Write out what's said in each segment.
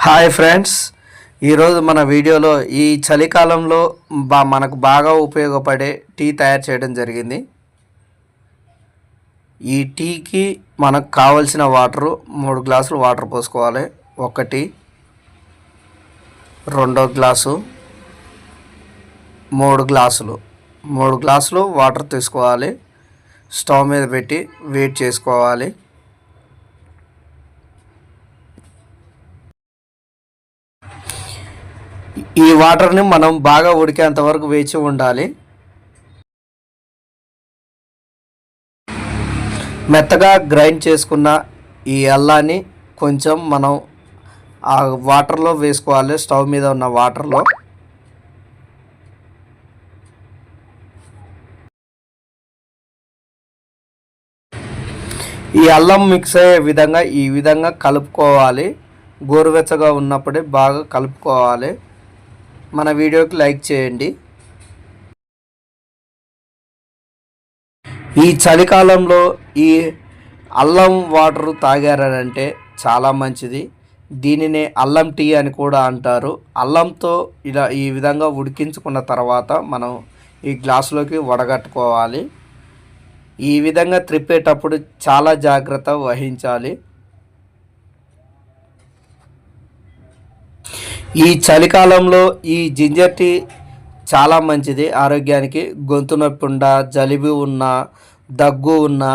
Hi friends, ఈరోజు మన వీడియోలో ఈ చలికాలంలో మనకు బాగా ఉపయోగపడే టీ తయారు చేయడం జరిగింది. ఈ టీకి మనకు కావలసిన వాటరు 3 గ్లాసులు వాటర్ పోసుకోవాలి. 1, 2 గ్లాసు, 3 గ్లాసులు వాటర్ తీసుకోవాలి. స్టవ్ మీద పెట్టి వేడి చేసుకోవాలి. ఈ వాటర్ని మనం బాగా ఉడికేంత వరకు వేచి ఉండాలి. మెత్తగా గ్రైండ్ చేసుకున్న ఈ అల్లాన్ని కొంచెం మనం ఆ వాటర్లో వేసుకోవాలి. స్టవ్ మీద ఉన్న వాటర్లో ఈ అల్లం మిక్స్ అయ్యే విధంగా ఈ విధంగా కలుపుకోవాలి. గోరువెచ్చగా ఉన్నప్పుడే బాగా కలుపుకోవాలి. మన వీడియోకి లైక్ చేయండి. ఈ చలికాలంలో ఈ అల్లం వాటర్ తాగారంటే చాలా మంచిది. దీనినే అల్లం టీ అని కూడా అంటారు. అల్లంతో ఇలా ఈ విధంగా ఉడికించుకున్న తర్వాత మనం ఈ గ్లాసులోకి వడగట్టుకోవాలి. ఈ విధంగా త్రిప్పేటప్పుడు చాలా జాగ్రత్త వహించాలి. ఈ చలికాలంలో ఈ జింజర్ టీ చాలా మంచిది ఆరోగ్యానికి. గొంతు నొప్పి ఉన్నా, జలుబు ఉన్నా, దగ్గు ఉన్నా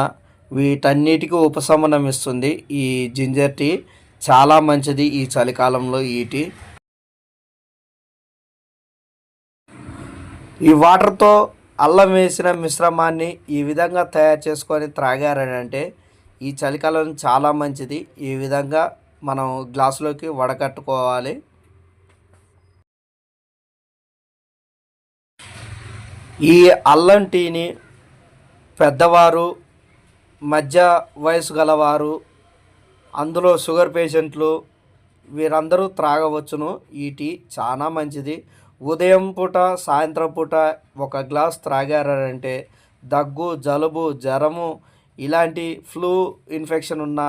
వీటన్నిటికీ ఉపశమనం ఇస్తుంది. ఈ జింజర్ టీ చాలా మంచిది ఈ చలికాలంలో. ఈ టీ ఈ వాటర్తో అల్లం వేసిన మిశ్రమాన్ని ఈ విధంగా తయారు చేసుకొని త్రాగారంటే ఈ చలికాలం చాలా మంచిది. ఈ విధంగా మనం గ్లాసులోకి వడకట్టుకోవాలి. ఈ అల్లం టీని పెద్దవారు, మధ్య వయసు గలవారు, అందులో షుగర్ పేషెంట్లు వీరందరూ త్రాగవచ్చును. ఈ టీ చాలా మంచిది. ఉదయం పూట, సాయంత్రం పూట 1 గ్లాస్ త్రాగారంటే దగ్గు, జలుబు, జ్వరము ఇలాంటి ఫ్లూ ఇన్ఫెక్షన్ ఉన్న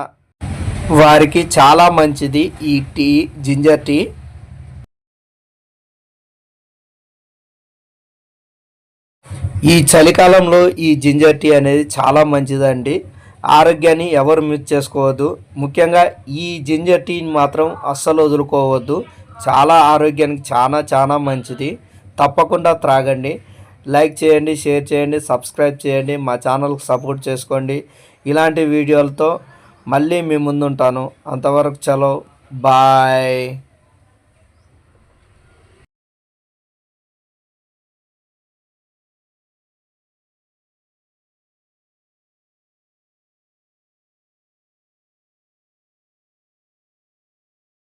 వారికి చాలా మంచిది ఈ టీ, జింజర్ టీ. ఈ చలికాలంలో ఈ జింజర్ టీ అనేది చాలా మంచిదండి. ఆరోగ్యాన్ని ఎవరు మిస్ చేసుకోవద్దు. ముఖ్యంగా ఈ జింజర్ టీని మాత్రం అస్సలు వదులుకోవద్దు. చాలా ఆరోగ్యానికి చాలా మంచిది. తప్పకుండా త్రాగండి. లైక్ చేయండి, షేర్ చేయండి, సబ్స్క్రైబ్ చేయండి. మా ఛానల్కి సపోర్ట్ చేసుకోండి. ఇలాంటి వీడియోలతో మళ్ళీ మీ ముందుంటాను. అంతవరకు చలో, బాయ్.